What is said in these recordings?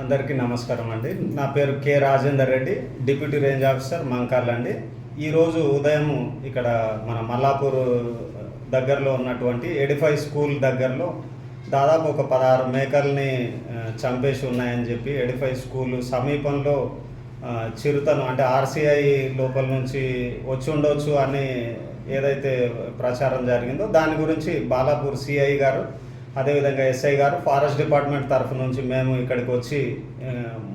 అందరికీ నమస్కారం అండి. నా పేరు K Rajender Reddy, deputy range officer Mankal అండి. ఈరోజు ఉదయం ఇక్కడ మన మల్లాపూర్ దగ్గరలో ఉన్నటువంటి ఎడిఫై స్కూల్ దగ్గరలో దాదాపు ఒక 16 మేకల్ని చంపేసి ఉన్నాయని చెప్పి ఎడిఫై స్కూల్ సమీపంలో చిరుతను అంటే ఆర్సీఐ లోపల నుంచి వచ్చి ఉండొచ్చు అని ఏదైతే ప్రచారం జరిగిందో దాని గురించి బాలాపూర్ సిఐ గారు, అదేవిధంగా ఎస్ఐ గారు, ఫారెస్ట్ డిపార్ట్మెంట్ తరఫు నుంచి మేము ఇక్కడికి వచ్చి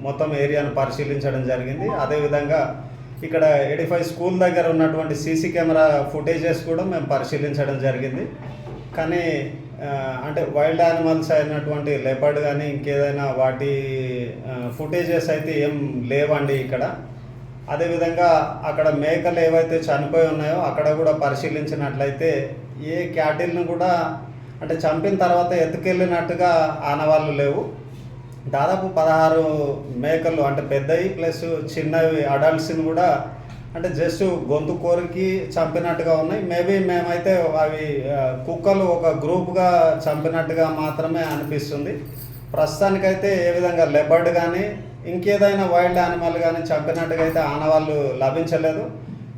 మొత్తం ఏరియాను పరిశీలించడం జరిగింది. అదేవిధంగా ఇక్కడ ఎడిఫై స్కూల్ దగ్గర ఉన్నటువంటి సీసీ కెమెరా ఫుటేజెస్ కూడా మేము పరిశీలించడం జరిగింది. కానీ అంటే వైల్డ్ యానిమల్స్ అయినటువంటి లెపర్డ్ కానీ ఇంకేదైనా వాటి ఫుటేజెస్ అయితే ఏం లేవండి ఇక్కడ. అదేవిధంగా అక్కడ మేకలు ఏవైతే చనిపోయి ఉన్నాయో అక్కడ కూడా పరిశీలించినట్లయితే ఏ క్యాటిల్ను కూడా అంటే చంపిన తర్వాత ఎత్తుకెళ్ళినట్టుగా ఆనవాళ్ళు లేవు. దాదాపు 16 మేకలు అంటే పెద్దవి ప్లస్ చిన్నవి అడల్ట్స్ని కూడా అంటే జస్ట్ గొంతు కోరికి చంపినట్టుగా ఉన్నాయి. మేబీ మేమైతే అవి కుక్కలు ఒక గ్రూప్గా చంపినట్టుగా మాత్రమే అనిపిస్తుంది. ప్రస్తుతానికైతే ఏ విధంగా లెపర్డ్ కానీ ఇంకేదైనా వైల్డ్ యానిమల్ కానీ చంపినట్టుగా అయితే ఆనవాళ్ళు లభించలేదు.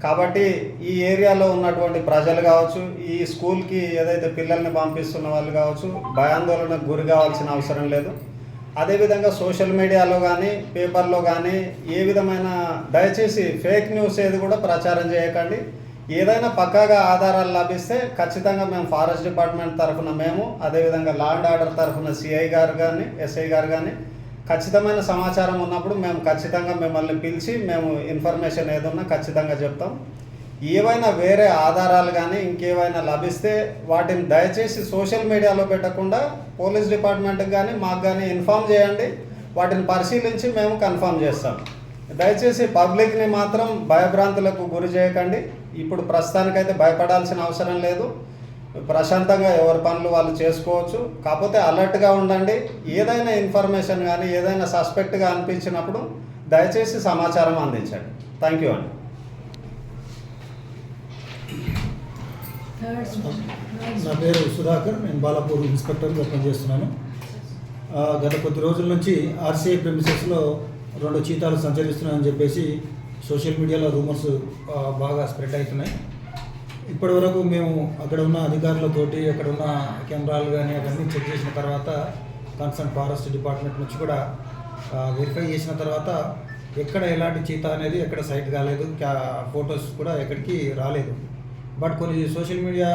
కాబట్టి ఈ ఏరియాలో ఉన్నటువంటి ప్రజలు కావచ్చు, ఈ స్కూల్కి ఏదైతే పిల్లల్ని పంపిస్తున్న వాళ్ళు కావచ్చు, భయాందోళనకు గురి కావాల్సిన అవసరం లేదు. అదేవిధంగా సోషల్ మీడియాలో కానీ పేపర్లో కానీ ఏ విధమైన దయచేసి ఫేక్ న్యూస్ ఏది కూడా ప్రచారం చేయకండి. ఏదైనా పక్కాగా ఆధారాలు లభిస్తే ఖచ్చితంగా మేము ఫారెస్ట్ డిపార్ట్మెంట్ తరఫున మేము, అదేవిధంగా లా అండ్ ఆర్డర్ తరఫున సిఐ గారు కానీ ఎస్ఐ గారు కానీ ఖచ్చితమైన సమాచారం ఉన్నప్పుడు మేము ఖచ్చితంగా మిమ్మల్ని పిలిచి మేము ఇన్ఫర్మేషన్ ఏదన్నా ఖచ్చితంగా చెప్తాం. ఏవైనా వేరే ఆధారాలు కానీ ఇంకేవైనా లభిస్తే వాటిని దయచేసి సోషల్ మీడియాలో పెట్టకుండా పోలీస్ డిపార్ట్మెంట్కి కానీ మాకు కానీ ఇన్ఫామ్ చేయండి. వాటిని పరిశీలించి మేము కన్ఫర్మ్ చేస్తాం. దయచేసి పబ్లిక్ని మాత్రం భయభ్రాంతులకు గురి చేయకండి. ఇప్పుడు ప్రస్తుతానికైతే భయపడాల్సిన అవసరం లేదు. ప్రశాంతంగా ఎవరి పనులు వాళ్ళు చేసుకోవచ్చు. కాకపోతే అలర్ట్గా ఉండండి. ఏదైనా ఇన్ఫర్మేషన్ కానీ ఏదైనా సస్పెక్ట్గా అనిపించినప్పుడు దయచేసి సమాచారం అందించండి. థ్యాంక్ యూ అండి. నా పేరు సుధాకర్, నేను బాలాపూర్ ఇన్స్పెక్టర్గా పనిచేస్తున్నాను. గత కొద్ది రోజుల నుంచి ఆర్సీఐ ప్రెమిసెస్లో 2 చీతాలు సంచరిస్తున్నాయని చెప్పేసి సోషల్ మీడియాలో రూమర్స్ బాగా స్ప్రెడ్ అవుతున్నాయి. ఇప్పటి వరకు మేము అక్కడ ఉన్న అధికారులతోటి అక్కడ ఉన్న కెమెరాలు కానీ అవన్నీ చెక్ చేసిన తర్వాత కన్సర్న్ ఫారెస్ట్ డిపార్ట్మెంట్ నుంచి కూడా వెరిఫై చేసిన తర్వాత ఎక్కడ ఎలాంటి చీతా అనేది ఎక్కడ సైట్ కాలేదు, ఫొటోస్ కూడా ఎక్కడికి రాలేదు. బట్ కొన్ని సోషల్ మీడియా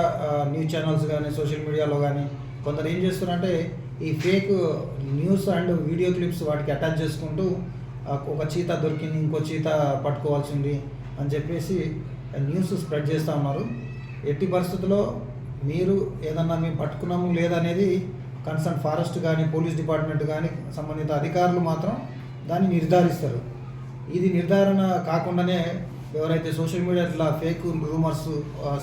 న్యూస్ ఛానల్స్ కానీ సోషల్ మీడియాలో కానీ కొందరు ఏం చేస్తున్నారంటే ఈ fake news and video clips వాటికి అటాచ్ చేసుకుంటూ ఒక చీతా దొరికింది, ఇంకో చీతా పట్టుకోవాల్సింది అని చెప్పేసి న్యూస్ స్ప్రెడ్ చేస్తూ ఉన్నారు. ఎట్టి పరిస్థితుల్లో మీరు ఏదన్నా మేము పట్టుకున్నాము లేదనేది కన్సర్న్ ఫారెస్ట్ కానీ పోలీస్ డిపార్ట్మెంట్ కానీ సంబంధిత అధికారులు మాత్రం దాన్ని నిర్ధారిస్తారు. ఇది నిర్ధారణ కాకుండానే ఎవరైతే సోషల్ మీడియా ఇట్లా ఫేక్ రూమర్స్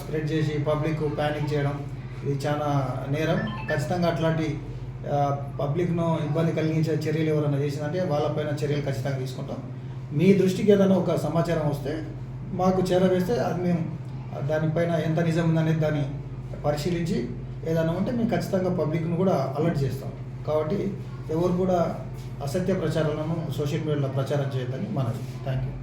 స్ప్రెడ్ చేసి పబ్లిక్ ప్యానిక్ చేయడం ఇది చాలా నేరం. ఖచ్చితంగా అట్లాంటి పబ్లిక్ను ఇబ్బంది కలిగించే చర్యలు ఎవరైనా చేసిందంటే వాళ్ళపైన చర్యలు ఖచ్చితంగా తీసుకుంటాం. మీ దృష్టికి ఏదైనా ఒక సమాచారం వస్తే మాకు చేరవేస్తే అది మేము దానిపైన ఎంత నిజం ఉందనేది దాన్ని పరిశీలించి ఏదైనా ఉంటే మేము ఖచ్చితంగా పబ్లిక్ను కూడా అలర్ట్ చేస్తాం. కాబట్టి ఎవరు కూడా అసత్య ప్రచారాలను సోషల్ మీడియాలో ప్రచారం చేయొద్దని మనది. Thank you.